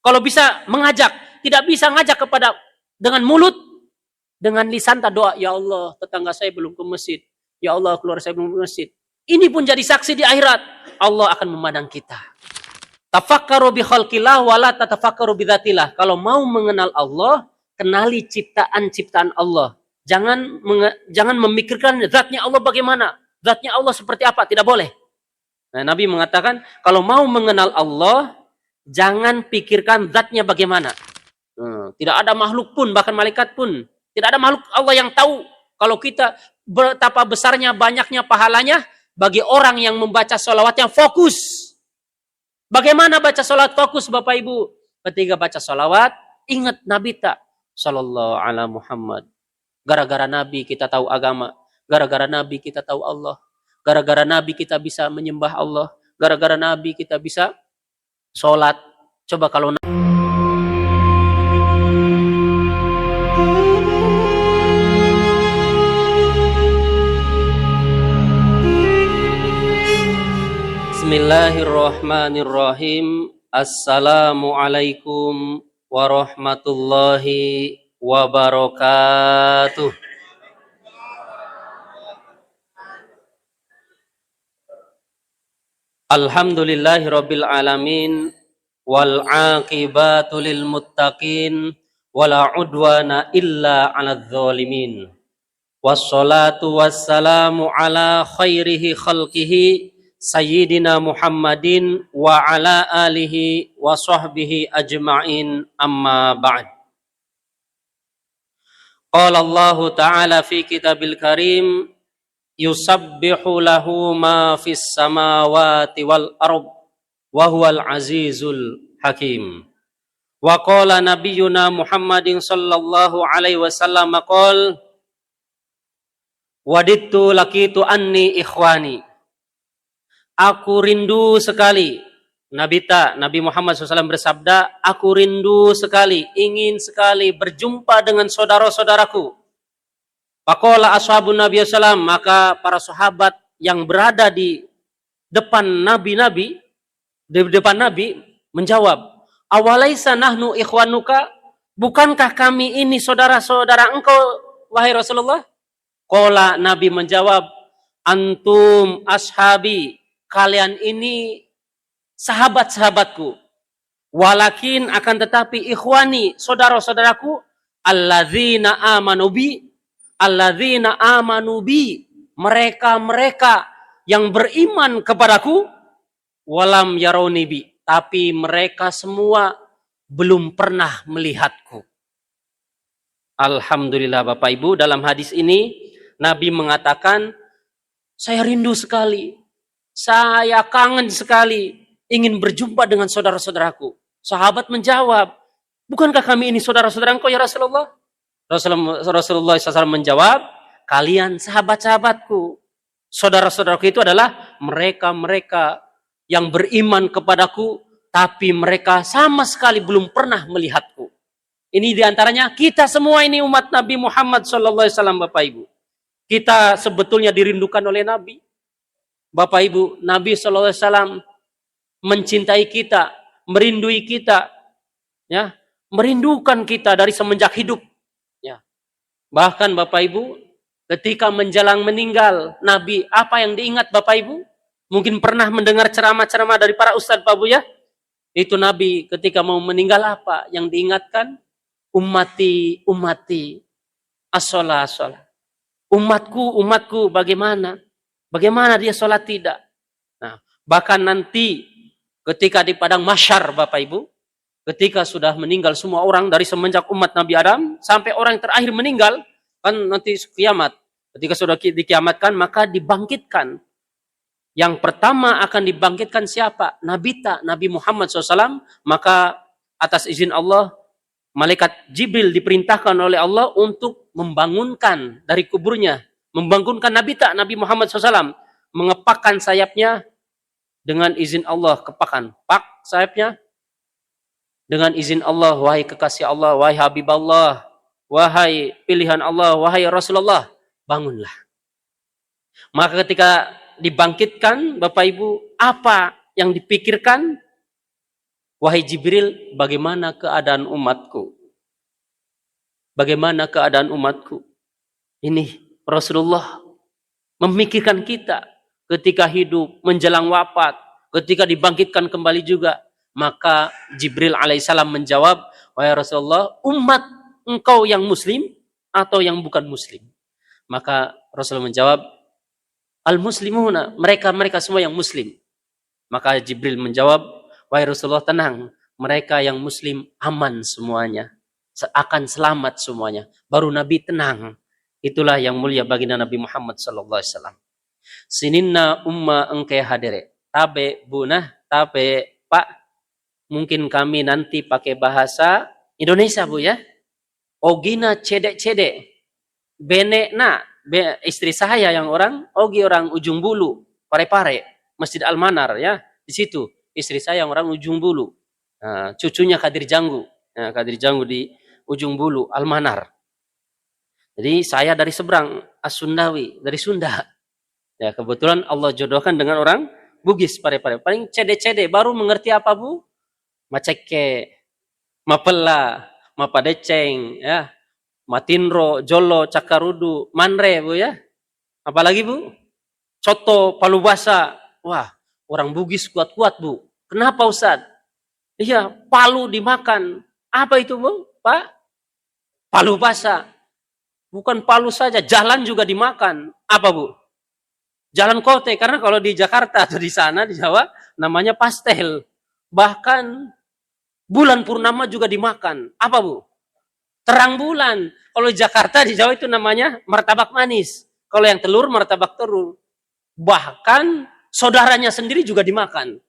Kalau bisa mengajak, tidak bisa ngajak kepada dengan mulut, dengan lisan tak doa, ya Allah, tetangga saya belum ke masjid. Ya Allah, keluarga saya belum ke masjid. Ini pun jadi saksi di akhirat. Allah akan memandang kita. Tafakkaru bi khalqillah wala tatafakkaru bi dzatillah. Kalau mau mengenal Allah, kenali ciptaan-ciptaan Allah. Jangan memikirkan zatnya Allah bagaimana. Zatnya Allah seperti apa, tidak boleh. Nah, Nabi mengatakan, kalau mau mengenal Allah, jangan pikirkan zatnya bagaimana. Tidak ada makhluk pun, bahkan malaikat pun. Tidak ada makhluk Allah yang tahu kalau kita betapa besarnya, banyaknya pahalanya bagi orang yang membaca sholawatnya fokus. Bagaimana baca sholawat fokus, Bapak Ibu? Ketika baca sholawat, ingat Nabi tak? Sallallahu ala Muhammad. Gara-gara Nabi kita tahu agama. Gara-gara Nabi kita tahu Allah. Gara-gara Nabi kita bisa menyembah Allah. Gara-gara Nabi kita bisa sholat. Coba kalau Bismillahirrahmanirrahim. Assalamualaikum warahmatullahi wabarakatuh. Alhamdulillahirabbil alamin wal aqibatu lil muttaqin wala udwana illa 'alal zalimin. Wassalatu wassalamu ala khairihi khalqihi Sayyidina Muhammadin wa ala alihi wa sahbihi ajma'in, amma ba'd. Qala Allah Ta'ala fi kitabil karim, yusabbihu lahu ma fis samawati wal ard wa huwal azizul hakim. Wa qala nabiyyuna Muhammadin sallallahu alaihi wasallam qala, wadittu laqitu anni ikhwani. Aku rindu sekali, Nabi Muhammad SAW bersabda, aku rindu sekali, ingin sekali berjumpa dengan saudara-saudaraku. Faqala ashabun Nabi SAW, maka para sahabat yang berada di depan Nabi menjawab, awalaisa nahnu ikhwanuka, bukankah kami ini saudara-saudara engkau, wahai Rasulullah? Qala, Nabi menjawab, antum ashabi, kalian ini sahabat-sahabatku. Walakin akan tetapi ikhwani, saudara-saudaraku, alladzina amanu bi, mereka-mereka yang beriman kepadaku, walam yarawni bi, tapi mereka semua belum pernah melihatku. Alhamdulillah Bapak Ibu, dalam hadis ini Nabi mengatakan, saya rindu sekali, saya kangen sekali ingin berjumpa dengan saudara-saudaraku. Sahabat menjawab, bukankah kami ini saudara-saudara engkau ya Rasulullah? Rasulullah SAW menjawab, kalian sahabat-sahabatku. Saudara-saudaraku itu adalah mereka-mereka yang beriman kepadaku, tapi mereka sama sekali belum pernah melihatku. Ini diantaranya kita semua ini umat Nabi Muhammad SAW, Bapak Ibu. Kita sebetulnya dirindukan oleh Nabi. Bapak Ibu, Nabi SAW mencintai kita, merindui kita, ya, merindukan kita dari semenjak hidup. Ya. Bahkan Bapak Ibu, ketika menjelang meninggal, Nabi apa yang diingat Bapak Ibu? Mungkin pernah mendengar ceramah-ceramah dari para ustadz Pak Bu ya? Itu Nabi ketika mau meninggal apa yang diingatkan? Ummati, ummati, as-sholah, as-sholah. Umatku, umatku, bagaimana? Bagaimana dia sholat tidak? Nah, bahkan nanti ketika di padang mahsyar Bapak Ibu, ketika sudah meninggal semua orang dari semenjak umat Nabi Adam sampai orang yang terakhir meninggal, kan nanti kiamat. Ketika sudah dikiamatkan, maka dibangkitkan. Yang pertama akan dibangkitkan siapa? Nabi Muhammad SAW. Maka atas izin Allah, malaikat Jibril diperintahkan oleh Allah untuk membangunkan dari kuburnya. Membangunkan Nabi Muhammad SAW, mengepakkan sayapnya dengan izin Allah, kepakan, pak sayapnya dengan izin Allah, wahai kekasih Allah, wahai Habib Allah, wahai pilihan Allah, wahai Rasulullah, bangunlah. Maka ketika dibangkitkan, Bapak Ibu, apa yang dipikirkan? Wahai Jibril, bagaimana keadaan umatku? Bagaimana keadaan umatku? Ini Rasulullah memikirkan kita ketika hidup, menjelang wafat, ketika dibangkitkan kembali juga. Maka Jibril alaihissalam menjawab, wahai Rasulullah, umat engkau yang muslim atau yang bukan muslim? Maka Rasulullah menjawab, al-muslimuna, mereka semua yang muslim. Maka Jibril menjawab, wahai Rasulullah, tenang, mereka yang muslim aman semuanya, akan selamat semuanya. Baru Nabi tenang. Itulah yang mulia baginda Nabi Muhammad sallallahu alaihi wasallam. Sininna umma engke hadere. Tabe bunah, tabe pak. Mungkin kami nanti pakai bahasa Indonesia, Bu ya. Ogina cedek-cedek. Benekna, istri saya yang orang, Ogi orang Ujung Bulu, Pare-Pare, Masjid Al-Manar ya. Di situ istri saya yang orang Ujung Bulu. Nah, cucunya Kadir Janggu. Nah, Kadir Janggu di Ujung Bulu, Al-Manar. Jadi saya dari seberang, As-Sundawi, dari Sunda. Ya, kebetulan Allah jodohkan dengan orang Bugis, Pare-Pare. Paling cede-cede, baru mengerti apa, Bu? Maceke, Mapela, Mapadeceng, ya. Matinro, Jolo, Cakarudu, Manre, Bu ya. Apalagi, Bu? Coto, Palu Basa. Wah, orang Bugis kuat-kuat, Bu. Kenapa, Ustaz? Iya, palu dimakan. Apa itu, Bu? Pak? Palu Basa. Bukan palu saja, jalan juga dimakan. Apa, Bu? Jalan kote, karena kalau di Jakarta atau di sana, di Jawa, namanya pastel. Bahkan bulan purnama juga dimakan. Apa, Bu? Terang bulan. Kalau di Jakarta, di Jawa itu namanya martabak manis. Kalau yang telur, martabak telur. Bahkan saudaranya sendiri juga dimakan.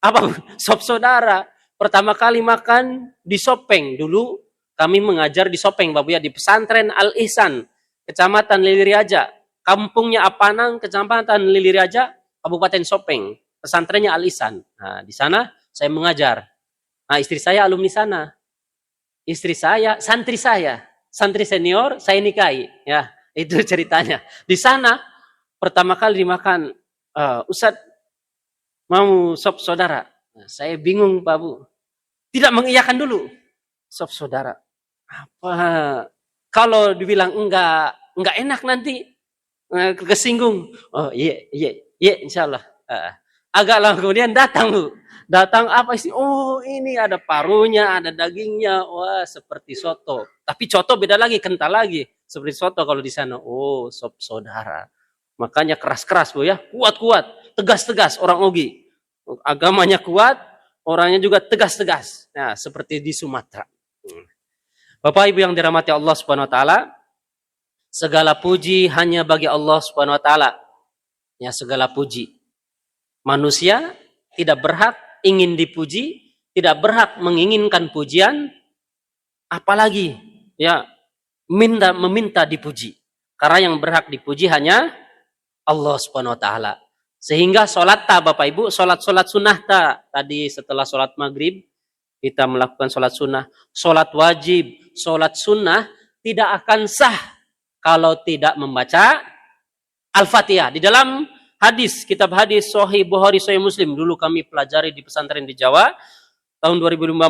Apa, Bu? Sop saudara. Pertama kali makan di Sopeng. Dulu kami mengajar di Sopeng, Bapak ya, di pesantren Al-Ihsan, Kecamatan Liliriaja. Kampungnya Apanang, Kecamatan Liliriaja, Kabupaten Sopeng. Pesantrennya Al-Ihsan. Nah, di sana saya mengajar. Nah, istri saya alumni sana. Istri saya, santri senior, saya nikahi. Ya, itu ceritanya. Di sana, pertama kali dimakan, Ustadz, mau sop saudara. Nah, saya bingung, Pak Bu. Tidak mengiyakan dulu. Sop saudara. Apa? Kalau dibilang enggak enak nanti kesinggung. Oh iya, insyaallah. Agak lama kemudian datang, Bu. Datang apa sih? Oh, ini ada parunya, ada dagingnya. Wah, seperti soto. Tapi soto beda lagi, kental lagi. Seperti soto kalau di sana. Oh, sop saudara. Makanya keras-keras, Bu ya. Kuat-kuat, tegas-tegas orang Ogi. Agamanya kuat, orangnya juga tegas-tegas. Nah, seperti di Sumatera. Bapak Ibu yang dirahmati Allah Subhanahu wa taala, segala puji hanya bagi Allah Subhanahu wa taala. Ya, segala puji. Manusia tidak berhak ingin dipuji, tidak berhak menginginkan pujian, apalagi ya meminta dipuji. Karena yang berhak dipuji hanya Allah Subhanahu wa taala. Sehingga sholat Bapak Ibu, sholat sunnah tadi setelah sholat maghrib kita melakukan sholat sunnah, sholat wajib, sholat sunnah tidak akan sah kalau tidak membaca Al-Fatihah. Di dalam hadis, kitab hadis Sahih Bukhari, Sahih Muslim, dulu kami pelajari di pesantren di Jawa tahun 2015.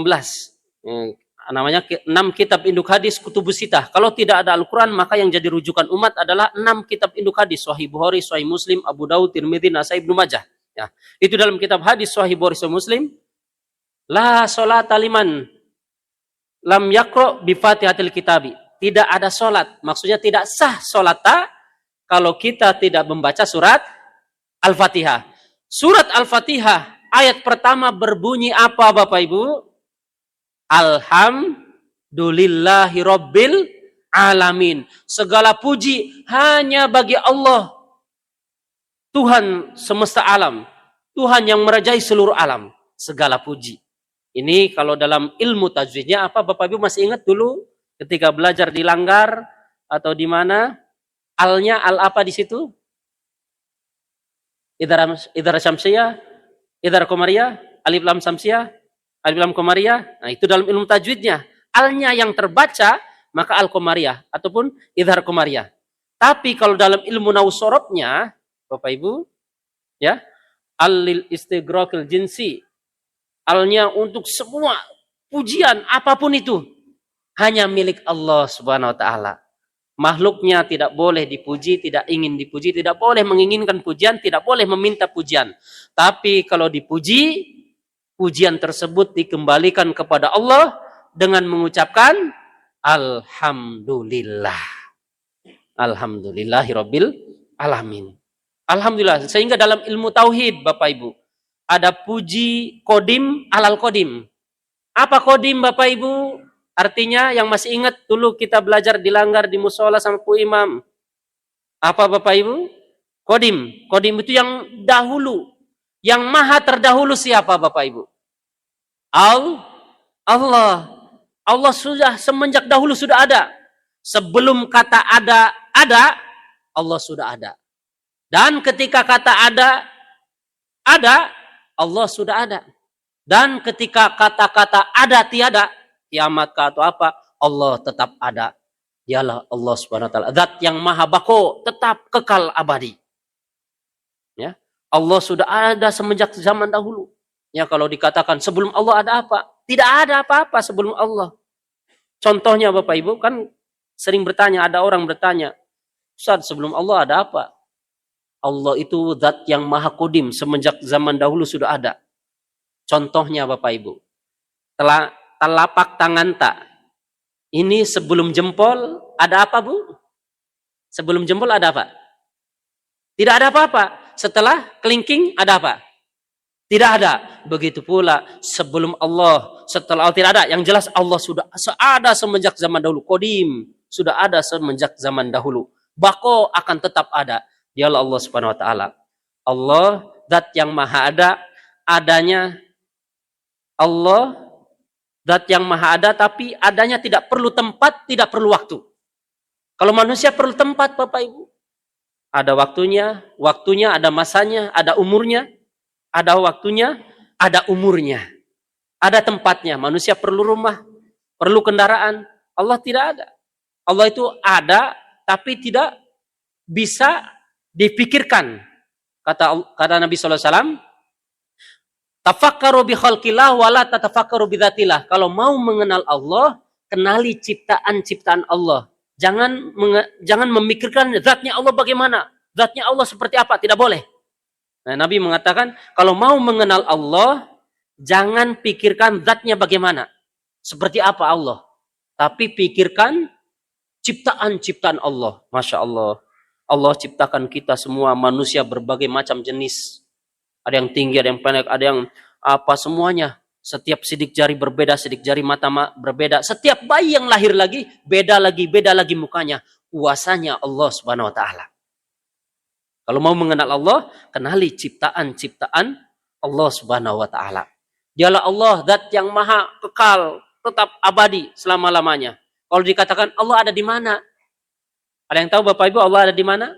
Namanya 6 kitab induk hadis Kutubus Sittah. Kalau tidak ada Al-Quran, maka yang jadi rujukan umat adalah 6 kitab induk hadis, Sahih Bukhari, Sahih Muslim, Abu Daud, Tirmidzi, Nasai, Ibnu Majah. Ya, itu dalam kitab hadis Sahih Bukhari, Sahih Muslim. La sholata liman lam yakro bi Fatihatil Kitabi. Tidak ada solat, maksudnya tidak sah solat kalau kita tidak membaca surat Al-Fatihah. Surat Al-Fatihah ayat pertama berbunyi apa, Bapak Ibu? Alhamdulillahi Rabbil Alamin. Segala puji hanya bagi Allah, Tuhan semesta alam, Tuhan yang merajai seluruh alam. Segala puji. Ini kalau dalam ilmu tajwidnya apa, Bapak Ibu masih ingat dulu ketika belajar di Langgar atau di mana? Alnya al apa di situ? Idhar syamsiyah, idhar qamariyah, alif lam syamsiyah, alif lam qamariyah. Nah, itu dalam ilmu tajwidnya. Alnya yang terbaca maka al qamariyah ataupun idhar qamariyah. Tapi kalau dalam ilmu nahwu sorobnya, Bapak Ibu, ya, al lil istighraqil jinsi, alnya, untuk semua pujian apapun itu hanya milik Allah Subhanahu wa taala. Makhluknya tidak boleh dipuji, tidak ingin dipuji, tidak boleh menginginkan pujian, tidak boleh meminta pujian. Tapi kalau dipuji, pujian tersebut dikembalikan kepada Allah dengan mengucapkan Alhamdulillah. Alhamdulillahirabbil alamin. Alhamdulillah. Sehingga dalam ilmu tauhid, Bapak Ibu, ada puji kodim alal kodim. Apa kodim, Bapak Ibu? Artinya yang masih ingat dulu kita belajar di langgar di musola sama Pu Imam. Apa Bapak Ibu? Kodim. Kodim itu yang dahulu. Yang maha terdahulu siapa Bapak Ibu? Allah. Allah sudah semenjak dahulu sudah ada. Sebelum kata ada, Allah sudah ada. Dan ketika kata ada, Allah sudah ada. Dan ketika kata-kata ada tiada, kiamat atau apa, Allah tetap ada. Dialah Allah Subhanahu wa taala, zat yang maha bako, tetap kekal abadi. Ya. Allah sudah ada semenjak zaman dahulu. Ya, kalau dikatakan sebelum Allah ada apa? Tidak ada apa-apa sebelum Allah. Contohnya Bapak Ibu, kan sering bertanya, ada orang bertanya, Ustaz, sebelum Allah ada apa? Allah itu zat yang maha kodim, semenjak zaman dahulu sudah ada. Contohnya Bapak Ibu, telapak tangan tak. Ini sebelum jempol ada apa, Bu? Sebelum jempol ada apa? Tidak ada apa-apa. Setelah kelingking ada apa? Tidak ada. Begitu pula sebelum Allah, setelah Allah tidak ada. Yang jelas Allah sudah ada semenjak zaman dahulu. Kodim sudah ada semenjak zaman dahulu. Bako akan tetap ada. Dialah Allah Subhanahu wa taala. Allah zat yang maha ada, adanya Allah zat yang maha ada, tapi adanya tidak perlu tempat, tidak perlu waktu. Kalau manusia perlu tempat, Bapak Ibu. Ada waktunya, ada masanya, ada umurnya, ada waktunya, ada umurnya. Ada tempatnya. Manusia perlu rumah, perlu kendaraan. Allah tidak ada. Allah itu ada, tapi tidak bisa dipikirkan. Kata Nabi sallallahu alaihi wasallam, tafakkaru bi khalqillah wa la tatafakkaru bi dzatillah. Kalau mau mengenal Allah, kenali ciptaan-ciptaan Allah. Jangan memikirkan zatnya Allah bagaimana, zatnya Allah seperti apa, tidak boleh. Nah, Nabi mengatakan, kalau mau mengenal Allah, jangan pikirkan zatnya bagaimana, seperti apa Allah, tapi pikirkan ciptaan-ciptaan Allah. Masya Allah. Allah ciptakan kita semua manusia berbagai macam jenis. Ada yang tinggi, ada yang pendek, ada yang apa, semuanya. Setiap sidik jari berbeda, sidik jari mata berbeda. Setiap bayi yang lahir lagi, beda lagi mukanya. Kuasanya Allah Subhanahu wa taala. Kalau mau mengenal Allah, kenali ciptaan-ciptaan Allah Subhanahu wa taala. Dialah Allah zat yang maha kekal, tetap abadi selama-lamanya. Kalau dikatakan Allah ada di mana? Ada yang tahu Bapak Ibu Allah ada di mana?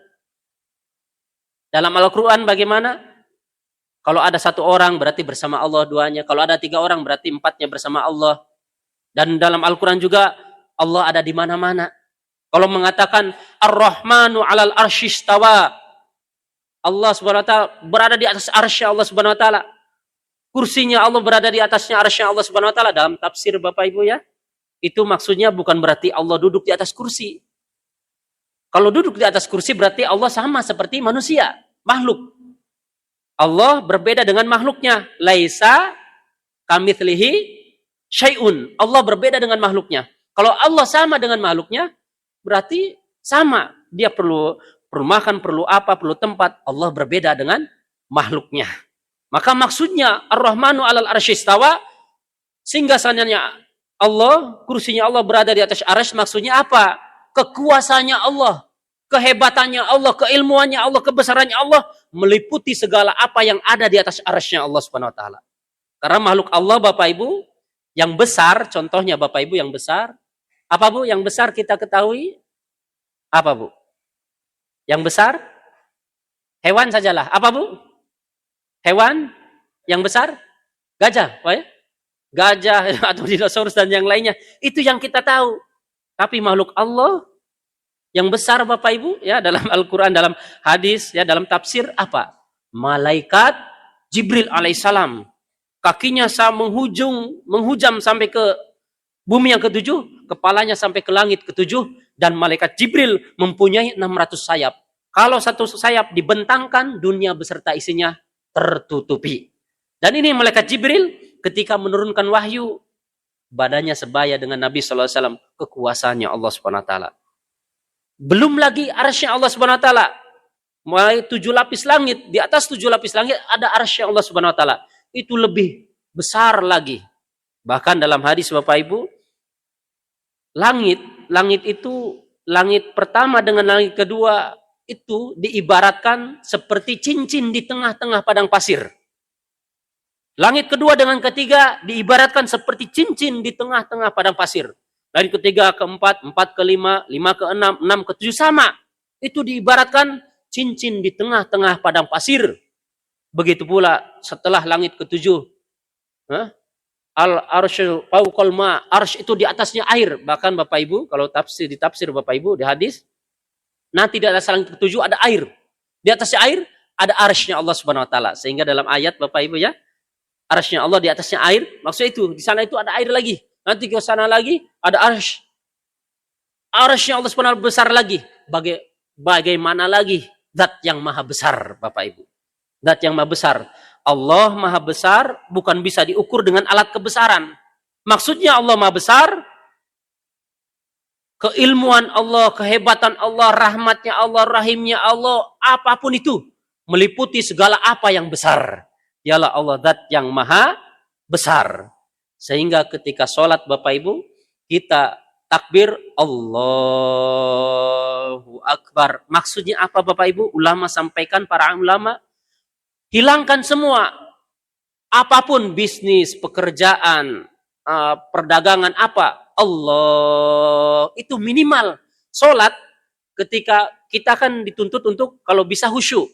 Dalam Al-Quran bagaimana? Kalau ada satu orang berarti bersama Allah duanya. Kalau ada 3 orang berarti 4-nya bersama Allah. Dan dalam Al-Quran juga Allah ada di mana-mana. Kalau mengatakan Ar-Rahmanu 'alal arsy istawa, Allah Subhanahu wa taala berada di atas arsy Allah Subhanahu wa taala. Kursinya Allah berada di atasnya arsy Allah Subhanahu wa taala. Dalam tafsir Bapak Ibu ya, itu maksudnya bukan berarti Allah duduk di atas kursi. Kalau duduk di atas kursi berarti Allah sama seperti manusia, makhluk. Allah berbeda dengan makhluknya. Laisa kamitslihi syai'un. Allah berbeda dengan makhluknya. Kalau Allah sama dengan makhluknya, berarti sama. Dia perlu makan, perlu apa, perlu tempat. Allah berbeda dengan makhluknya. Maka maksudnya Ar-Rahmanu 'alal arsy istawa, sehingga seandainya Allah, kursinya Allah berada di atas arsy, maksudnya apa? Kekuasaannya Allah, kehebatannya Allah, keilmuannya Allah, kebesarannya Allah meliputi segala apa yang ada di atas arsy-Nya Allah Subhanahu wa taala. Karena makhluk Allah Bapak Ibu yang besar, contohnya Bapak Ibu yang besar, apa Bu? Yang besar kita ketahui apa Bu? Yang besar hewan sajalah. Apa Bu? Hewan yang besar? Gajah, Pak ya? Gajah atau dinosaurus dan yang lainnya. Itu yang kita tahu. Tapi makhluk Allah yang besar Bapak Ibu ya, dalam Al-Qur'an, dalam hadis ya, dalam tafsir apa? Malaikat Jibril alaihissalam. kakinya menghujam sampai ke bumi yang ketujuh, kepalanya sampai ke langit ketujuh, dan malaikat Jibril mempunyai 600 sayap. Kalau satu sayap dibentangkan, dunia beserta isinya tertutupi. Dan ini malaikat Jibril ketika menurunkan wahyu, badannya sebaya dengan Nabi SAW, kekuasaannya Allah SWT. Belum lagi arsy Allah SWT. Mulai 7 lapis langit, di atas 7 lapis langit ada arsy Allah SWT. Itu lebih besar lagi. Bahkan dalam hadis Bapak Ibu, langit itu, langit pertama dengan langit kedua itu diibaratkan seperti cincin di tengah-tengah padang pasir. Langit kedua dengan ketiga diibaratkan seperti cincin di tengah-tengah padang pasir. Dari ketiga ke empat, empat ke lima, lima ke enam, enam ke tujuh sama. Itu diibaratkan cincin di tengah-tengah padang pasir. Begitu pula setelah langit ketujuh. Al-arsyul fawqal ma, arsy itu di atasnya air. Bahkan Bapak Ibu, kalau ditafsir Bapak Ibu di hadis, nanti di atas langit ketujuh ada air. Di atasnya air ada arsy-nya Allah Subhanahu wa taala. Sehingga dalam ayat Bapak Ibu ya, arsy-nya Allah di atasnya air, maksudnya itu, di sana itu ada air lagi. Nanti ke sana lagi ada arsy. Arsy-nya Allah Subhanahu wa taala besar lagi. Bagaimana lagi zat yang maha besar, Bapak Ibu. Zat yang maha besar. Allah maha besar bukan bisa diukur dengan alat kebesaran. Maksudnya Allah maha besar, keilmuan Allah, kehebatan Allah, rahmatnya Allah, rahimnya Allah, apapun itu, meliputi segala apa yang besar. Dialah Allah zat yang maha besar. Sehingga ketika sholat Bapak Ibu, kita takbir Allahu Akbar. Maksudnya apa Bapak Ibu? Ulama sampaikan, para ulama, hilangkan semua. Apapun bisnis, pekerjaan, perdagangan apa. Allah. Itu minimal. Sholat ketika kita kan dituntut untuk kalau bisa khusyuk.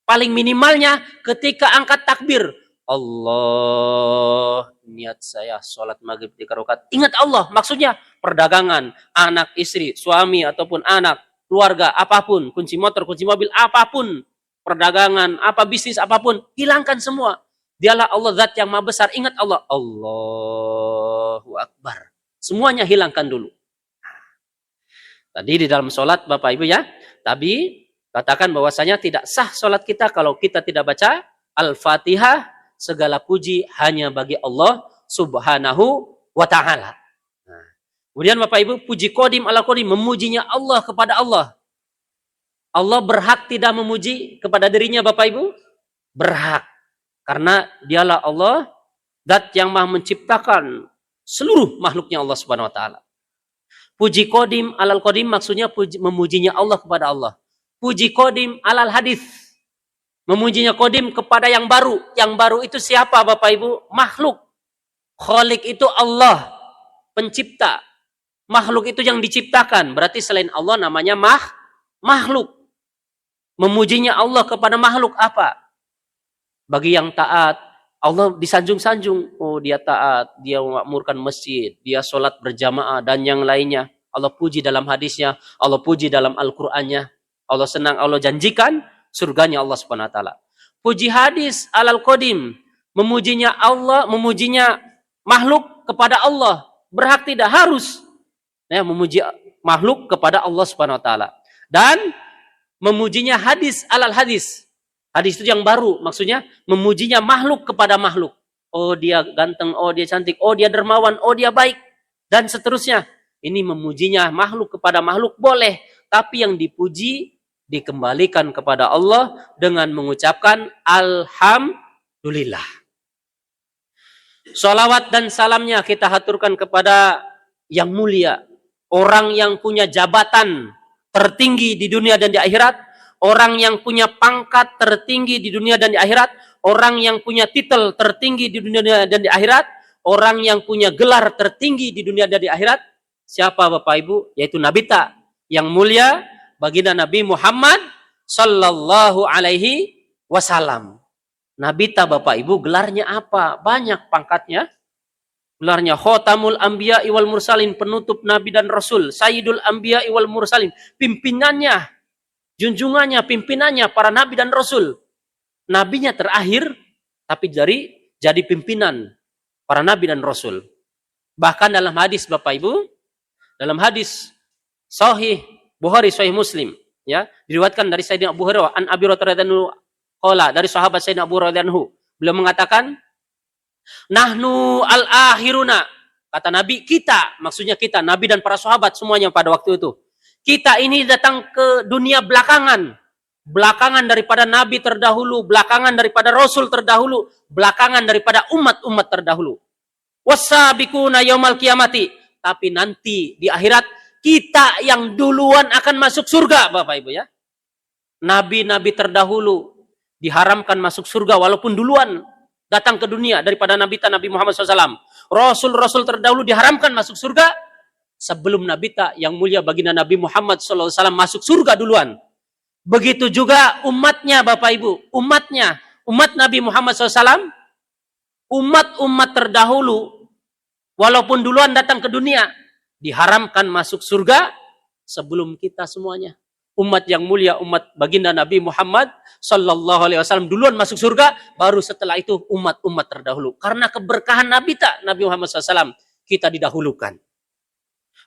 Paling minimalnya ketika angkat takbir. Allah, niat saya sholat maghrib 3 rakaat. Ingat Allah, maksudnya perdagangan, anak, istri, suami ataupun anak, keluarga, apapun, kunci motor, kunci mobil, apapun, perdagangan, apa bisnis, apapun, hilangkan semua. Dialah Allah zat yang maha besar. Ingat Allah, Allahu Akbar. Semuanya hilangkan dulu. Tadi di dalam sholat Bapak Ibu ya, tapi katakan bahwasanya tidak sah sholat kita kalau kita tidak baca Al-Fatihah. Segala puji hanya bagi Allah Subhanahu wa ta'ala. Kemudian Bapak Ibu, puji qadim ala qadim, memujinya Allah kepada Allah. Allah berhak tidak memuji kepada dirinya Bapak Ibu? Berhak. Karena dialah Allah, zat yang maha menciptakan seluruh makhluknya Allah Subhanahu wa ta'ala. Puji qadim alal qadim maksudnya memujinya Allah kepada Allah. Puji qadim alal hadis. Memujinya qadim kepada yang baru. Yang baru itu siapa Bapak Ibu? Makhluk. Khalik itu Allah, pencipta. Makhluk itu yang diciptakan. Berarti selain Allah namanya makhluk. Memujinya Allah kepada makhluk apa? Bagi yang taat, Allah disanjung-sanjung. Oh, dia taat, dia memakmurkan masjid, dia sholat berjamaah dan yang lainnya. Allah puji dalam hadisnya, Allah puji dalam Al-Qur'annya. Allah senang, Allah janjikan surganya Allah Subhanahu wa taala. Puji hadis alal qadim, memujinya Allah, memujinya makhluk kepada Allah. Berhak tidak harus memuji makhluk kepada Allah Subhanahu wa taala. Dan memujinya hadis alal hadis. Hadis itu yang baru, maksudnya memujinya makhluk kepada makhluk. Oh dia ganteng, oh dia cantik, oh dia dermawan, oh dia baik, dan seterusnya. Ini memujinya makhluk kepada makhluk boleh, tapi yang dipuji dikembalikan kepada Allah dengan mengucapkan Alhamdulillah. Salawat dan salamnya kita haturkan kepada yang mulia, orang yang punya jabatan tertinggi di dunia dan di akhirat, orang yang punya pangkat tertinggi di dunia dan di akhirat, orang yang punya titel tertinggi di dunia dan di akhirat, orang yang punya gelar tertinggi di dunia dan di akhirat. Siapa Bapak Ibu? Yaitu Nabi yang mulia, baginda Nabi Muhammad sallallahu alaihi wasallam. Nabi Bapak Ibu gelarnya apa? Banyak pangkatnya. Gelarnya Khotamul Anbiya wal Mursalin, penutup Nabi dan Rasul. Sayyidul Anbiya wal Mursalin, pimpinannya, junjungannya, pimpinannya para Nabi dan Rasul. Nabinya terakhir, tapi dari jadi pimpinan para nabi dan rasul. Bahkan dalam hadis Bapak Ibu, dalam hadis Sahih Bukhari, Sahih Muslim, ya, diriwayatkan dari Sayyidina Abu Hurairah an Abi Hurairah radhiyallahu anhu, dari sahabat Sayyidina Abu Hurairah radhiyallahu anhu, beliau mengatakan, "Nahnu al-akhiruna." Kata Nabi, kita, maksudnya kita, Nabi dan para sahabat semuanya pada waktu itu. Kita ini datang ke dunia belakangan. Belakangan daripada Nabi terdahulu, belakangan daripada Rasul terdahulu, belakangan daripada umat-umat terdahulu. Wasabiquna yaumal qiyamati. Tapi nanti di akhirat, kita yang duluan akan masuk surga, Bapak Ibu ya. Nabi-nabi terdahulu diharamkan masuk surga walaupun duluan datang ke dunia daripada Nabi Muhammad SAW. Rasul-rasul terdahulu diharamkan masuk surga sebelum Nabi yang mulia baginda Nabi Muhammad SAW masuk surga duluan. Begitu juga umatnya Bapak Ibu, umat Nabi Muhammad SAW, umat-umat terdahulu, walaupun duluan datang ke dunia, diharamkan masuk surga sebelum kita semuanya. Umat yang mulia, umat baginda Nabi Muhammad Sallallahu Alaihi Wasallam duluan masuk surga, baru setelah itu umat-umat terdahulu. Karena keberkahan Nabi Muhammad SAW, kita didahulukan.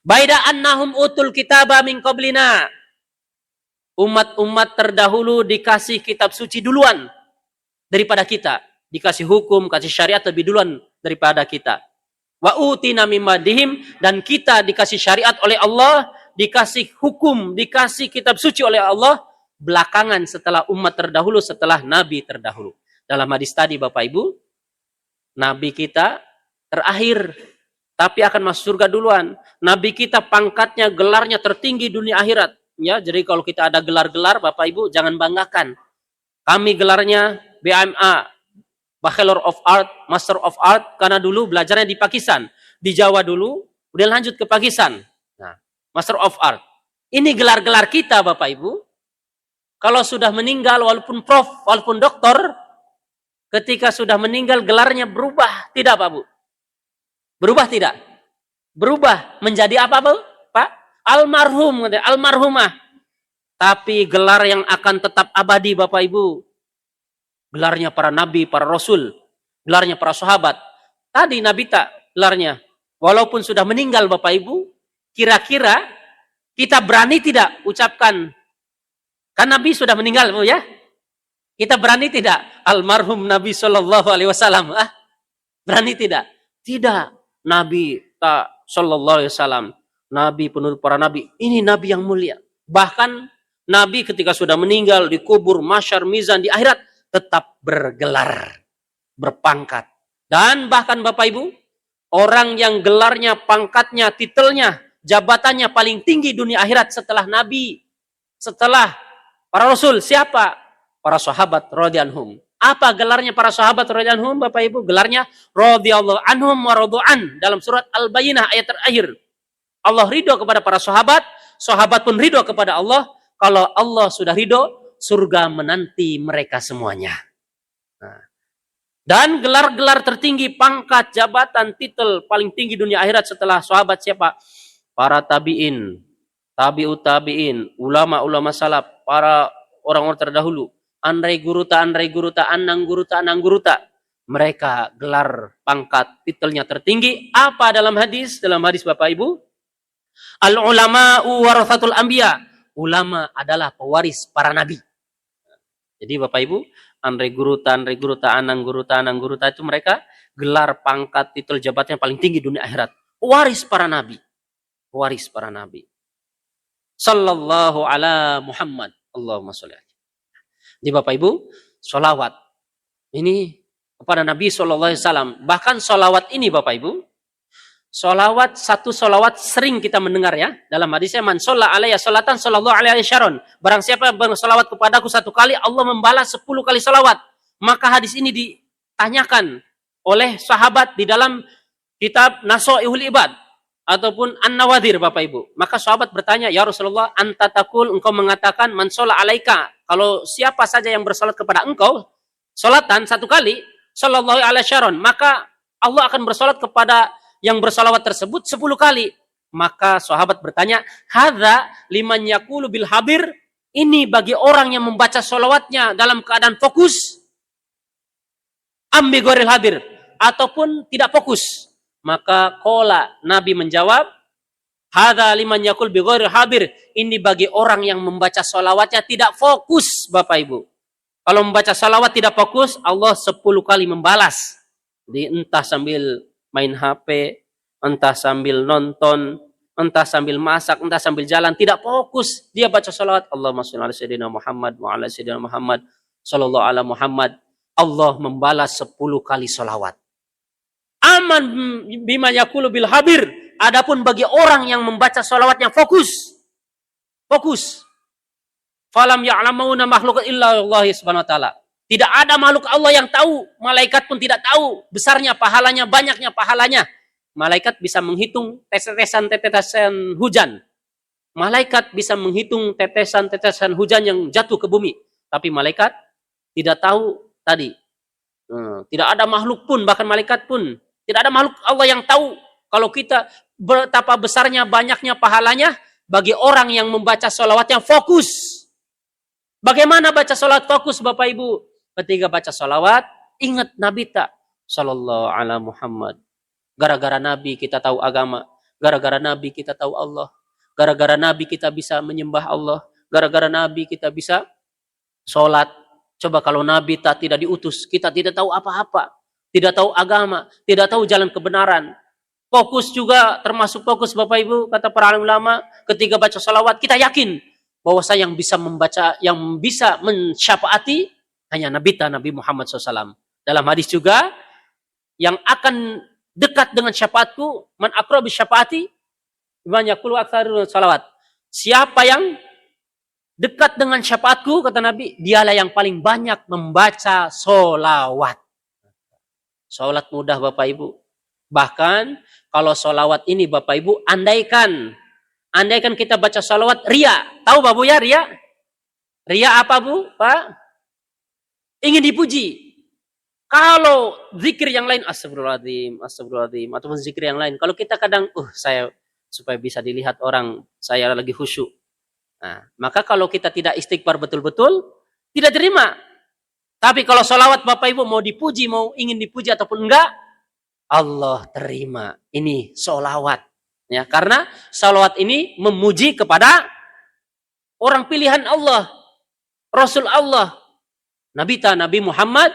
Baida annahum utul kitaba min qablina. Umat-umat terdahulu dikasih kitab suci duluan daripada kita. Dikasih hukum, kasih syariat lebih duluan daripada kita. Wa utina mim ba'dihim, dan kita dikasih syariat oleh Allah, dikasih hukum, dikasih kitab suci oleh Allah belakangan setelah umat terdahulu, setelah Nabi terdahulu. Dalam hadis tadi Bapak Ibu, Nabi kita terakhir, tapi akan masuk surga duluan. Nabi kita pangkatnya, gelarnya tertinggi dunia akhirat. Ya, jadi kalau kita ada gelar-gelar, Bapak Ibu, jangan banggakan. Kami gelarnya BMA, Bachelor of Art, Master of Art, karena dulu belajarnya di Pakistan. Di Jawa dulu, udah lanjut ke Pakistan. Nah, Master of Art. Ini gelar-gelar kita, Bapak Ibu. Kalau sudah meninggal, walaupun prof, walaupun doktor, ketika sudah meninggal, gelarnya berubah. Tidak, Pak Bu? Berubah tidak? Berubah menjadi apa, Bu? Pak? Almarhum, almarhumah. Tapi gelar yang akan tetap abadi, Bapak Ibu, gelarnya para nabi, para rasul, gelarnya para sahabat. Tadi Nabi gelarnya, walaupun sudah meninggal Bapak Ibu, kira-kira kita berani tidak ucapkan, kan Nabi sudah meninggal Bu ya? Kita berani tidak? Almarhum Nabi Sallallahu Alaihi Wasallam. Berani tidak? Tidak. Nabi Sallallahu Alaihi Wasallam, Nabi penutup para nabi, ini Nabi yang mulia. Bahkan Nabi ketika sudah meninggal, dikubur, masyar, mizan, di akhirat, tetap bergelar, berpangkat. Dan bahkan Bapak Ibu, orang yang gelarnya, pangkatnya, titelnya, jabatannya paling tinggi dunia akhirat setelah Nabi, setelah para Rasul, siapa? Para sahabat radhiyallahu anhum. Apa gelarnya para sahabat radhiyallahu anhum, Bapak Ibu? Gelarnya radhiyallahu anhum wa radu'an, dalam surat Al-Bayyinah ayat terakhir. Allah ridho kepada para sahabat, sahabat pun ridho kepada Allah. Kalau Allah sudah ridho, surga menanti mereka semuanya. Nah. Dan gelar-gelar tertinggi, pangkat, jabatan, titel paling tinggi dunia akhirat setelah sahabat siapa? Para tabi'in, tabi'ut tabi'in, ulama-ulama salaf, para orang-orang terdahulu. Andai guruta, anang guruta. Mereka gelar, pangkat, titelnya tertinggi. Apa dalam hadis? Dalam hadis Bapak Ibu, al-ulama'u warathatul anbiya. Ulama adalah pewaris para nabi. Jadi Bapak Ibu, andai guruta, anang guruta itu mereka gelar, pangkat, titel, jabatan yang paling tinggi dunia akhirat. Pewaris para nabi. Pewaris para nabi. Sallallahu ala Muhammad. Allahumma sholli alaihi. Jadi Bapak Ibu, sholawat ini kepada Nabi Sallallahu Alaihi Wasallam. Bahkan sholawat ini Bapak Ibu, sholawat, satu sholawat sering kita mendengar ya. Dalam hadisnya, man sholla alaiya sholatan sallallahu alaihi syaron. Barang siapa yang bersolawat kepadaku satu kali, Allah membalas 10 kali sholawat. Maka hadis ini ditanyakan oleh sahabat di dalam kitab Nasoihul Ibad ataupun An-Nawadhir Bapak Ibu. Maka sahabat bertanya, ya Rasulullah, anta takul, engkau mengatakan man sholla alaika. Kalau siapa saja yang bersolat kepada engkau, sholatan satu kali, sallallahu alaihi syaron, maka Allah akan bersolat kepada yang bersolawat tersebut 10 kali. Maka sahabat bertanya, hadza liman yaqulu bil habir, ini bagi orang yang membaca solawatnya dalam keadaan fokus. Am bi ghairil hadir, ataupun tidak fokus. Maka qala, Nabi menjawab, hadza liman yaqul bi ghairil hadir. Ini bagi orang yang membaca salawatnya tidak fokus, Bapak Ibu. Kalau membaca salawat tidak fokus, Allah 10 kali membalas. Entah sambil main HP, entah sambil nonton, entah sambil masak, entah sambil jalan, tidak fokus. Dia baca salawat, Allahumma sholli ala sayyidina Muhammad wa ala sayyidina Muhammad sallallahu ala Muhammad. Allah membalas 10 kali salawat. Aman bima yaqulu bil habir. Adapun bagi orang yang membaca salawatnya fokus. Fokus. Falam ya'lamuna makhluqan illa Allah subhanahu wa ta'ala. Tidak ada makhluk Allah yang tahu. Malaikat pun tidak tahu. Besarnya pahalanya, banyaknya pahalanya. Malaikat bisa menghitung tetesan-tetesan hujan. Malaikat bisa menghitung tetesan-tetesan hujan yang jatuh ke bumi. Tapi malaikat tidak tahu tadi. Tidak ada makhluk pun, bahkan malaikat pun. Tidak ada makhluk Allah yang tahu. Kalau kita betapa besarnya, banyaknya pahalanya bagi orang yang membaca sholawatnya fokus. Bagaimana baca sholawat fokus, Bapak Ibu? Ketika baca sholawat, ingat Nabi tak? Sallallahu ala Muhammad. Gara-gara Nabi kita tahu agama. Gara-gara Nabi kita tahu Allah. Gara-gara Nabi kita bisa menyembah Allah. Gara-gara Nabi kita bisa sholat. Coba kalau Nabi tidak diutus, kita tidak tahu apa-apa. Tidak tahu agama. Tidak tahu jalan kebenaran. Fokus juga termasuk fokus, Bapak Ibu. Kata para alim ulama, ketika baca sholawat, kita yakin bahwa saya yang bisa membaca, yang bisa mensyafaati hanya Nabi Muhammad SAW. Dalam hadis juga, yang akan dekat dengan syafaatku, man aqrabu syafaati, man yaqulu aktsarul salawat. Siapa yang dekat dengan syafaatku, kata Nabi, dialah yang paling banyak membaca sholawat. Sholat mudah, Bapak Ibu. Bahkan, kalau sholawat ini, Bapak Ibu, andaikan kita baca sholawat, ria. Tahu Bapak Bu ya, ria? Ria apa Bu, Pak? Ingin dipuji. Kalau zikir yang lain, astagfirullahaladzim, ataupun zikir yang lain. Kalau kita kadang, saya supaya bisa dilihat orang, saya lagi khusyuk. Nah, maka kalau kita tidak istighfar betul-betul, tidak terima. Tapi kalau sholawat Bapak Ibu mau dipuji, mau ingin dipuji ataupun enggak, Allah terima. Ini sholawat. Ya, karena sholawat ini memuji kepada orang pilihan Allah, Rasul Allah, Nabi Muhammad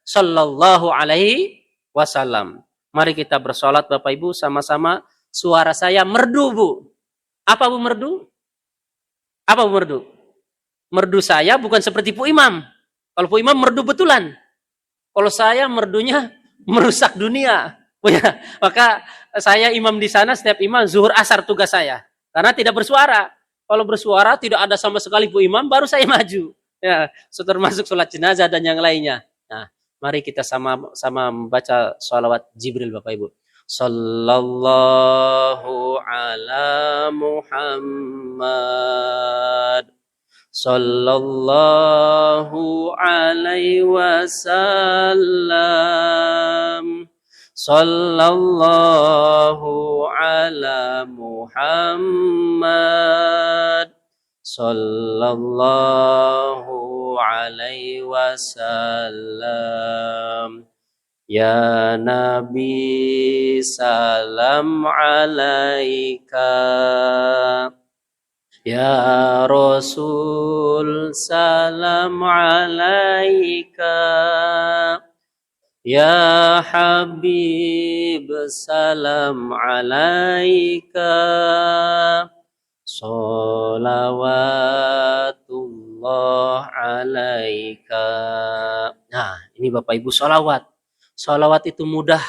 sallallahu alaihi wasallam. Mari kita bersolat Bapak Ibu sama-sama. Suara saya merdu Bu. Apa Bu merdu? Apa Bu merdu? Merdu saya bukan seperti Bu Imam. Kalau Bu Imam merdu betulan. Kalau saya merdunya merusak dunia. Ya, maka saya imam di sana, setiap imam zuhur asar tugas saya. Karena tidak bersuara. Kalau bersuara tidak ada sama sekali Bu Imam, baru saya maju. Ya, termasuk sholat jenazah dan yang lainnya. Nah, mari kita sama-sama membaca sholawat Jibril Bapak Ibu. Sallallahu ala Muhammad. Sallallahu alaihi wasallam. Sallallahu ala Muhammad. Sallallahu alaihi wasallam. Ya Nabi salam alaika. Ya Rasul salam alaika. Ya Habib salam alaika. Sholawatullah alaika. Nah, ini Bapak Ibu sholawat. Sholawat itu mudah.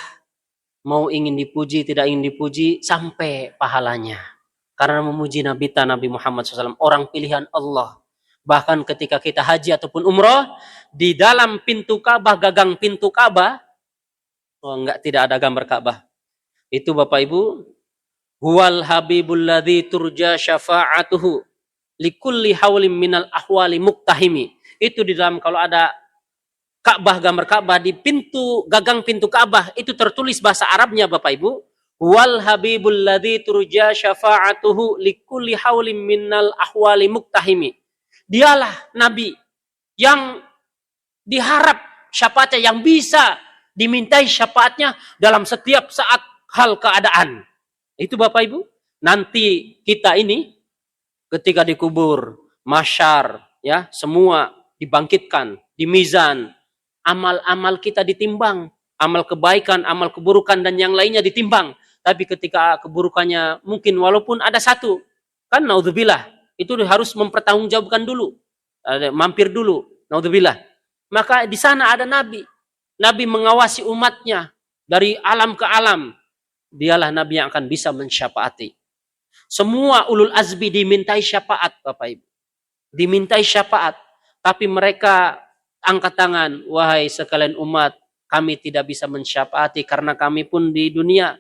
Mau ingin dipuji, tidak ingin dipuji, sampai pahalanya. Karena memuji Nabi Muhammad SAW, orang pilihan Allah. Bahkan ketika kita haji ataupun umroh, di dalam pintu Ka'bah, gagang pintu Ka'bah, tidak ada gambar Ka'bah. Itu Bapak Ibu, huwal habibul ladzi turja syafa'atuhu likulli haulim minal ahwali muktahimi. Itu di dalam, kalau ada Ka'bah, gambar Ka'bah di pintu, gagang pintu Ka'bah, itu tertulis bahasa Arabnya Bapak Ibu, wal habibul ladzi turja syafa'atuhu likulli haulim minal ahwali muktahimi. Dialah Nabi yang diharap syafaatnya, yang bisa dimintai syafaatnya dalam setiap saat hal keadaan. Itu Bapak Ibu, nanti kita ini ketika dikubur, mahsyar, ya, semua dibangkitkan, di mizan, amal-amal kita ditimbang, amal kebaikan, amal keburukan dan yang lainnya ditimbang. Tapi ketika keburukannya mungkin walaupun ada satu, kan naudzubillah, itu harus mempertanggungjawabkan dulu, mampir dulu, naudzubillah. Maka di sana ada Nabi. Nabi mengawasi umatnya dari alam ke alam. Dialah Nabi yang akan bisa mensyafaati. Semua ulul azmi dimintai syafaat, Bapak Ibu. Dimintai syafaat. Tapi mereka angkat tangan, wahai sekalian umat, kami tidak bisa mensyafaati karena kami pun di dunia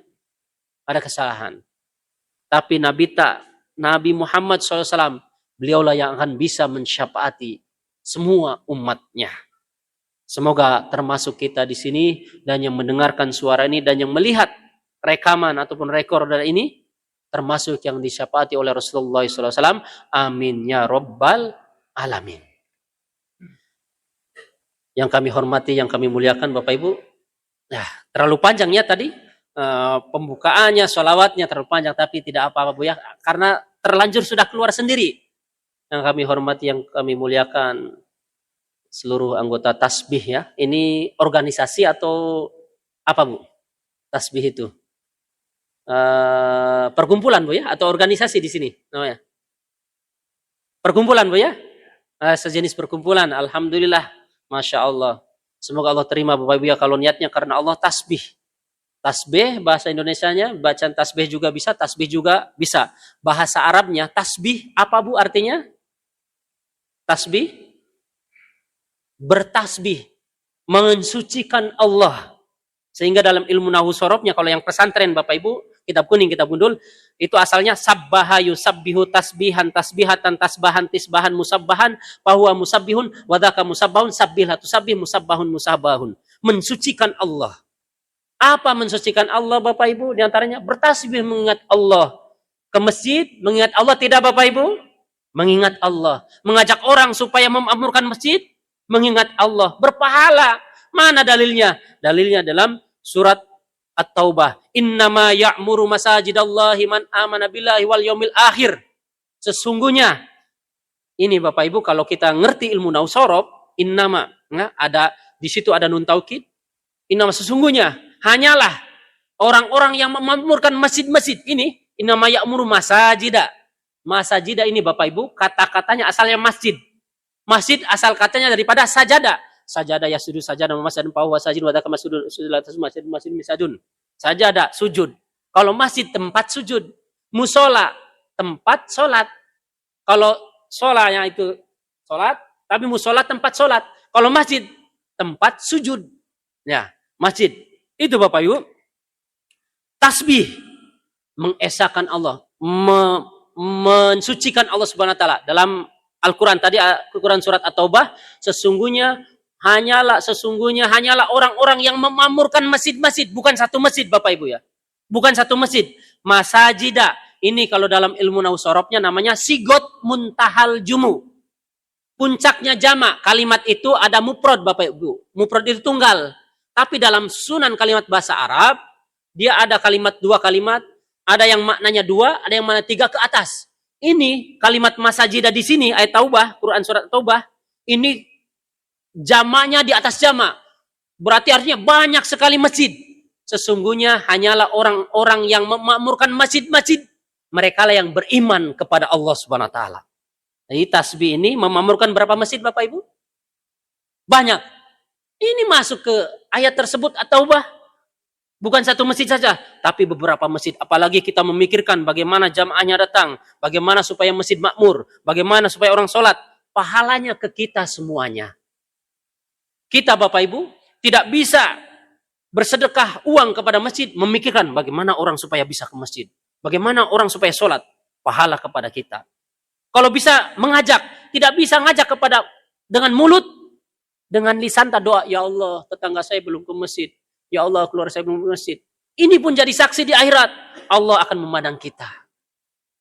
ada kesalahan. Tapi Nabi Muhammad SAW, beliaulah yang akan bisa mensyafaati semua umatnya. Semoga termasuk kita di sini dan yang mendengarkan suara ini dan yang melihat rekaman ataupun rekorder ini termasuk yang disyafaati oleh Rasulullah SAW. Amin ya Rabbal Alamin. Yang kami hormati, yang kami muliakan Bapak Ibu. Nah, terlalu panjangnya tadi pembukaannya, sholawatnya terlalu panjang, tapi tidak apa-apa Bu ya, karena terlanjur sudah keluar sendiri. Yang kami hormati, yang kami muliakan seluruh anggota tasbih ya. Ini organisasi atau apa Bu? Tasbih itu perkumpulan Bu ya, atau organisasi di sini namanya? Perkumpulan Bu ya? Sejenis perkumpulan. Alhamdulillah, masya Allah. Semoga Allah terima Bapak Ibu ya, kalau niatnya karena Allah. Tasbih, tasbih bahasa Indonesianya, bacaan tasbih juga bisa, tasbih juga bisa. Bahasa Arabnya tasbih apa Bu artinya? Tasbih, bertasbih, mensucikan Allah. Sehingga dalam ilmu nahwu sorobnya, kalau yang pesantren Bapak Ibu, kitab kuning, kitab gundul, itu asalnya sabbaha yusabbihu tasbihan, tasbihatan, tasbahan, tisbahan, musabbahan, bahwa musabbihun, wadaka musabbahun, sabbihlah tusabbih, musabbahun, musabbahun. Mensucikan Allah. Apa mensucikan Allah Bapak Ibu? Di antaranya bertasbih, mengingat Allah. Ke masjid, mengingat Allah tidak Bapak Ibu? Mengingat Allah. Mengajak orang supaya memakmurkan masjid, mengingat Allah. Berpahala. Mana dalilnya? Dalilnya dalam surat At-Taubah. Innama ya'muru masajidallahi man amana billahi wal yaumil akhir. Sesungguhnya, ini Bapak Ibu, kalau kita ngerti ilmu nahwu sorob, innama, ada di situ ada nun taukid. Innama, sesungguhnya, hanyalah orang-orang yang memakmurkan masjid-masjid ini, innama ya'muru masajida. Masajida ini Bapak Ibu, kata-katanya asalnya masjid. Masjid asal katanya daripada sajada. Sajada yasjudu sajada masjidun fa huwa sajid wa dzaka masjidun masjid misadun. Sajada sujud. Kalau masjid tempat sujud, musola tempat solat. Kalau solanya itu solat, tapi musola tempat solat. Kalau masjid tempat sujud. Ya, masjid. Itu Bapak Ibu. Tasbih, mengesahkan Allah, mensucikan Allah Subhanahu wa taala. Dalam Al-Quran tadi, Al-Quran surat At-Taubah, sesungguhnya hanyalah orang-orang yang memakmurkan masjid-masjid, bukan satu masjid Bapak Ibu ya. Bukan satu masjid. Masajida. Ini kalau dalam ilmu nahwu sorobnya namanya sigot muntahal jumu. Puncaknya jamak. Kalimat itu ada mufrad Bapak Ibu. Mufrad itu tunggal. Tapi dalam sunan kalimat bahasa Arab, dia ada kalimat dua kalimat, ada yang maknanya dua, ada yang maknanya tiga ke atas. Ini kalimat masajida di sini ayat Taubah, Quran surat Taubah, ini jamaknya di atas jamak. Berarti artinya banyak sekali masjid. Sesungguhnya hanyalah orang-orang yang memakmurkan masjid-masjid. Mereka lah yang beriman kepada Allah Subhanahu wa taala. Jadi tasbih ini memakmurkan berapa masjid Bapak Ibu? Banyak. Ini masuk ke ayat tersebut At-Taubah. Bukan satu masjid saja, tapi beberapa masjid. Apalagi kita memikirkan bagaimana jamaahnya datang, bagaimana supaya masjid makmur, bagaimana supaya orang sholat. Pahalanya ke kita semuanya. Kita Bapak Ibu tidak bisa bersedekah uang kepada masjid, memikirkan bagaimana orang supaya bisa ke masjid. Bagaimana orang supaya sholat. Pahala kepada kita. Kalau bisa mengajak, tidak bisa ngajak kepada dengan mulut, dengan lisan doa, ya Allah tetangga saya belum ke masjid. Ya Allah, keluar saya belum ke masjid. Ini pun jadi saksi di akhirat. Allah akan memandang kita.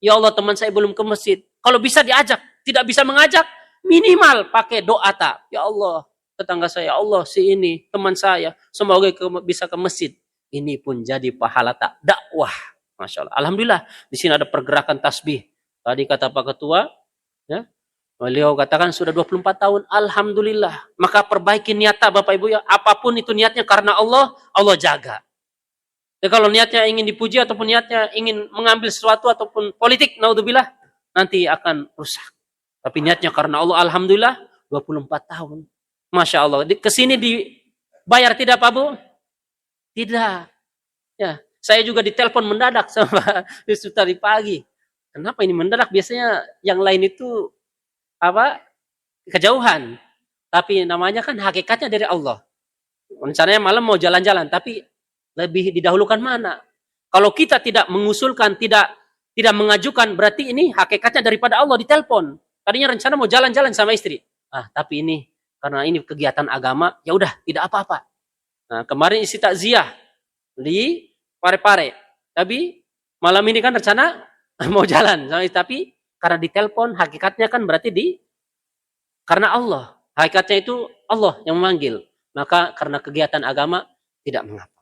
Ya Allah, teman saya belum ke masjid. Kalau bisa diajak, tidak bisa mengajak, minimal pakai doa tak. Ya Allah, tetangga saya, ya Allah si ini teman saya, semoga bisa ke masjid. Ini pun jadi pahala dakwah. Masya Allah. Alhamdulillah di sini ada pergerakan tasbih. Tadi kata Pak Ketua, ya, beliau katakan sudah 24 tahun. Alhamdulillah. Maka perbaiki niatnya Bapak Ibu ya. Apapun itu niatnya karena Allah, Allah jaga. Ya, kalau niatnya ingin dipuji ataupun niatnya ingin mengambil sesuatu ataupun politik, naudzubillah, nanti akan rusak. Tapi niatnya karena Allah, alhamdulillah, 24 tahun. Masya Allah. Kesini dibayar tidak Pak Bu? Tidak. Ya, saya juga ditelepon mendadak sama Yusuf tadi pagi. Kenapa ini mendadak? Biasanya yang lain itu kejauhan. Tapi namanya kan hakikatnya dari Allah. Rencananya malam mau jalan-jalan, tapi lebih didahulukan mana? Kalau kita tidak mengusulkan, tidak mengajukan, berarti ini hakikatnya daripada Allah, ditelepon. Tadinya rencana mau jalan-jalan sama istri. Tapi ini karena ini kegiatan agama, ya udah tidak apa-apa. Nah, kemarin isi takziah di Parepare. Tapi malam ini kan rencana mau jalan, tapi karena ditelepon, hakikatnya kan berarti karena Allah. Hakikatnya itu Allah yang memanggil. Maka karena kegiatan agama tidak mengapa.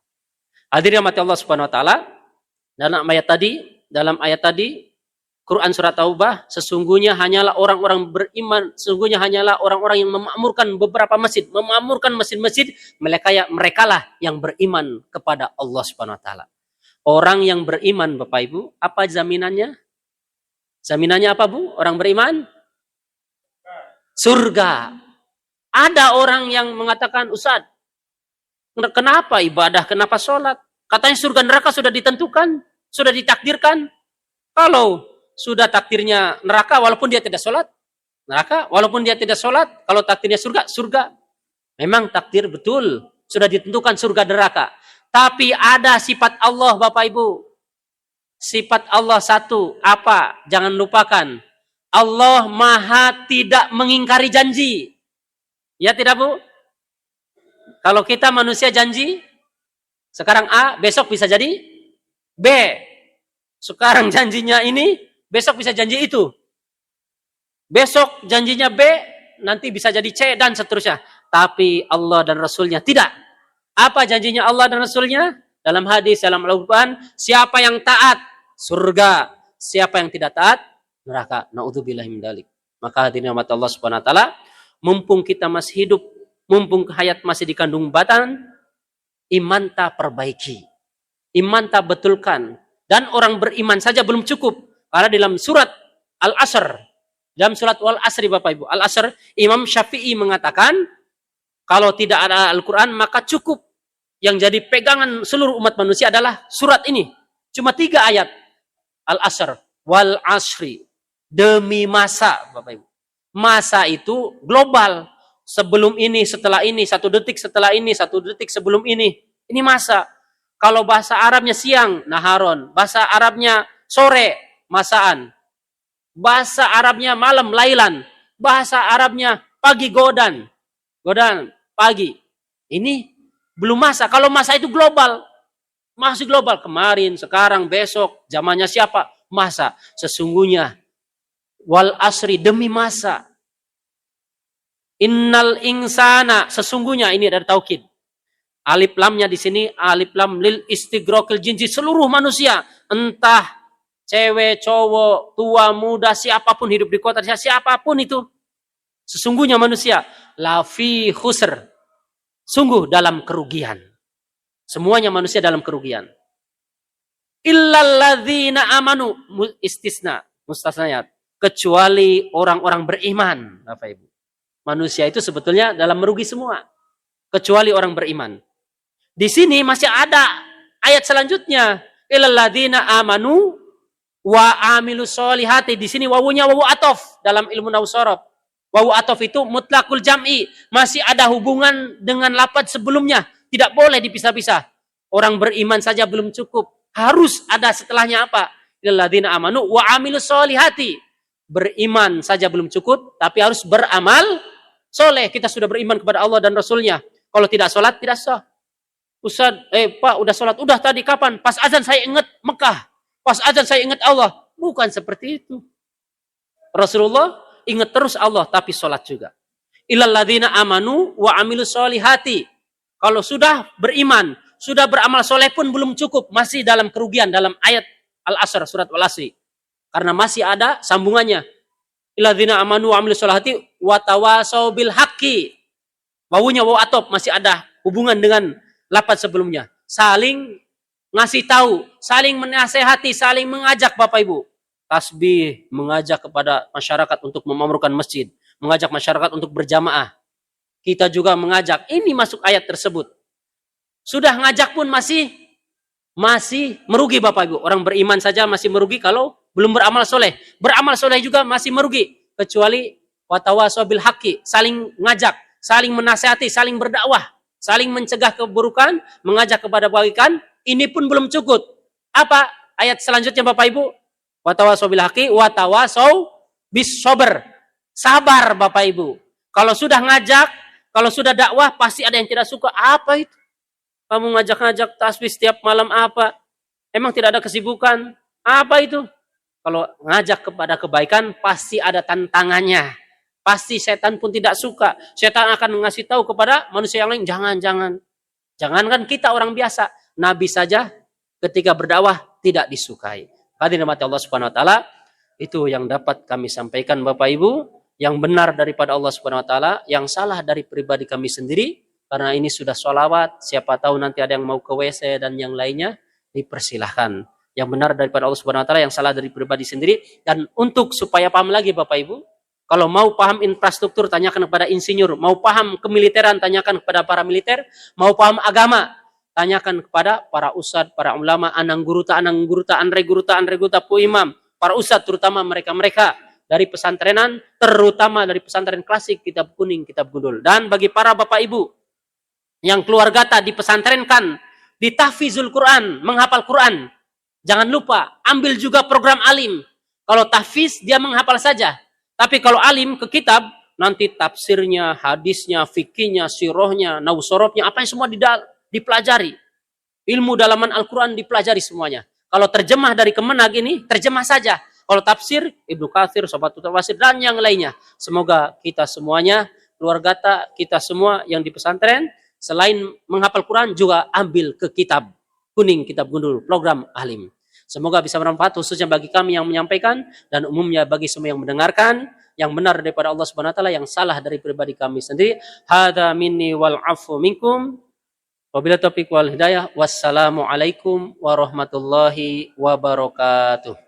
Hadirin mati Allah Subhanahu wa taala, dalam ayat tadi Quran surat Taubah, sesungguhnya hanyalah orang-orang beriman, sesungguhnya hanyalah orang-orang yang memakmurkan beberapa masjid, memakmurkan masjid-masjid, mereka lah yang beriman kepada Allah Subhanahu wa taala. Orang yang beriman Bapak Ibu, apa jaminannya? Jaminannya apa Bu? Orang beriman? Surga. Ada orang yang mengatakan, Ustaz, kenapa ibadah, kenapa sholat? Katanya surga neraka sudah ditentukan, sudah ditakdirkan. Kalau sudah takdirnya neraka, walaupun dia tidak sholat, neraka. Walaupun dia tidak sholat, kalau takdirnya surga, surga. Memang takdir betul, sudah ditentukan surga neraka. Tapi ada sifat Allah Bapak Ibu. Sifat Allah satu, apa? Jangan lupakan. Allah maha tidak mengingkari janji. Ya tidak Bu? Kalau kita manusia janji, sekarang A, besok bisa jadi B. Sekarang janjinya ini, besok bisa janji itu. Besok janjinya B, nanti bisa jadi C dan seterusnya. Tapi Allah dan Rasulnya tidak. Apa janjinya Allah dan Rasulnya? Dalam hadis, dalam Al-Quran, siapa yang taat, surga. Siapa yang tidak taat, neraka. Na'udzubillahi min dzalik. Maka hadirin rahmat Allah Subhanahu wa taala, mumpung kita masih hidup, mumpung hayat masih dikandung badan, iman tak perbaiki. Iman tak betulkan. Dan orang beriman saja belum cukup. Karena dalam surat Al-Asr, dalam surat Al-Asri Bapak Ibu, Al-Asr, Imam Syafi'i mengatakan, kalau tidak ada Al-Quran, maka cukup. Yang jadi pegangan seluruh umat manusia adalah surat ini. Cuma 3 ayat. Al-Asr, wal asri. Demi masa, Bapak Ibu. Masa itu global. Sebelum ini, setelah ini, 1 detik setelah ini, 1 detik sebelum ini. Ini masa. Kalau bahasa Arabnya siang, naharon. Bahasa Arabnya sore, masaan. Bahasa Arabnya malam, lailan. Bahasa Arabnya pagi, godan. Godan, pagi. Ini belum masa. Kalau masa itu global. Masih global. Kemarin, sekarang, besok. Zamannya siapa? Masa. Sesungguhnya. Wal asri, demi masa. Innal insana, sesungguhnya ini dari taukid. Alif lamnya di sini alif lam lil istighraqil jinsi, seluruh manusia, entah cewek, cowok, tua, muda, siapapun hidup di kota, siapapun itu. Sesungguhnya manusia lafi khusr. Sungguh dalam kerugian. Semuanya manusia dalam kerugian. Illal ladzina amanu, istisna, mustasnayat, kecuali orang-orang beriman, Bapak Ibu. Manusia itu sebetulnya dalam merugi semua. Kecuali orang beriman. Di sini masih ada ayat selanjutnya. Illal ladzina amanu wa amilus solihati. Di sini wawunya wawu atof dalam ilmu nahwu shorof. Wawu atof itu mutlakul jam'i. Masih ada hubungan dengan lafaz sebelumnya. Tidak boleh dipisah-pisah. Orang beriman saja belum cukup. Harus ada setelahnya apa? Illal ladzina amanu wa amilus solihati. Beriman saja belum cukup, tapi harus beramal soleh. Kita sudah beriman kepada Allah dan Rasulnya. Kalau tidak sholat, tidak sah. Ustaz, Pak, udah sholat. Udah tadi kapan? Pas azan saya ingat Mekah. Pas azan saya ingat Allah. Bukan seperti itu. Rasulullah ingat terus Allah, tapi sholat juga. Illal ladzina amanu wa amilus solihati. Kalau sudah beriman, sudah beramal soleh pun belum cukup, masih dalam kerugian dalam ayat Al-Asr, surat Al-Asri. Karena masih ada sambungannya. Illal ladzina amanu wa amilus solihati wa tawasau bil haqqi. Wawunya waw atop, masih ada hubungan dengan lafaz sebelumnya. Saling ngasih tahu, saling menasehati, saling mengajak Bapak Ibu. Tasbih, mengajak kepada masyarakat untuk memakmurkan masjid, mengajak masyarakat untuk berjamaah. Kita juga mengajak, ini masuk ayat tersebut. Sudah ngajak pun masih merugi Bapak Ibu. Orang beriman saja masih merugi kalau belum beramal soleh. Beramal soleh juga masih merugi. Kecuali watawasau bil haqqi, saling ngajak, saling menasihati, saling berdakwah, saling mencegah keburukan, mengajak kepada kebaikan. Ini pun belum cukup. Apa ayat selanjutnya Bapak Ibu? Watawasau bil haqqi, watawasau bis sabr. Sabar Bapak Ibu. Kalau sudah ngajak, kalau sudah dakwah, pasti ada yang tidak suka. Apa itu? Kamu ngajak-ngajak tasbih setiap malam apa? Emang tidak ada kesibukan? Apa itu? Kalau ngajak kepada kebaikan, pasti ada tantangannya. Pasti setan pun tidak suka. Setan akan mengasih tahu kepada manusia yang lain, jangan. Jangankan kita orang biasa. Nabi saja ketika berdakwah tidak disukai. Hadirin mati Allah Subhanahu wa taala, itu yang dapat kami sampaikan Bapak Ibu, yang benar daripada Allah Subhanahu wa taala, yang salah dari pribadi kami sendiri, karena ini sudah sholawat, siapa tahu nanti ada yang mau ke WC dan yang lainnya, dipersilahkan. Yang benar daripada Allah Subhanahu wa taala, yang salah dari pribadi sendiri. Dan untuk supaya paham lagi Bapak Ibu, kalau mau paham infrastruktur, tanyakan kepada insinyur. Mau paham kemiliteran, tanyakan kepada para militer. Mau paham agama, tanyakan kepada para ustadz, para ulama, anang guruta, andre guruta, pu imam. Para ustadz, terutama mereka-mereka dari pesantrenan, terutama dari pesantren klasik, kitab kuning, kitab gundul. Dan bagi para Bapak Ibu, yang keluarga dipesantrenkan, ditahfizul Quran, menghafal Quran. Jangan lupa, ambil juga program alim. Kalau tahfiz, dia menghafal saja. Tapi kalau alim ke kitab, nanti tafsirnya, hadisnya, fikihnya, sirohnya, nausorobnya, apa yang semua dipelajari. Ilmu dalaman Al-Quran dipelajari semuanya. Kalau terjemah dari Kemenag ini, terjemah saja. Kalau tafsir, Ibnu Katsir, Sobatul Tafsir, dan yang lainnya. Semoga kita semuanya, keluarga kita semua yang di pesantren, selain menghafal Quran, juga ambil ke kitab kuning, kitab gundul, program alim. Semoga bisa bermanfaat khususnya bagi kami yang menyampaikan dan umumnya bagi semua yang mendengarkan, yang benar daripada Allah Subhanahu wa taala, yang salah dari pribadi kami sendiri. Hadza minni wal afu minkum. Wabillahi taufiq wal hidayah. Wassalamu alaikum warahmatullahi wabarakatuh.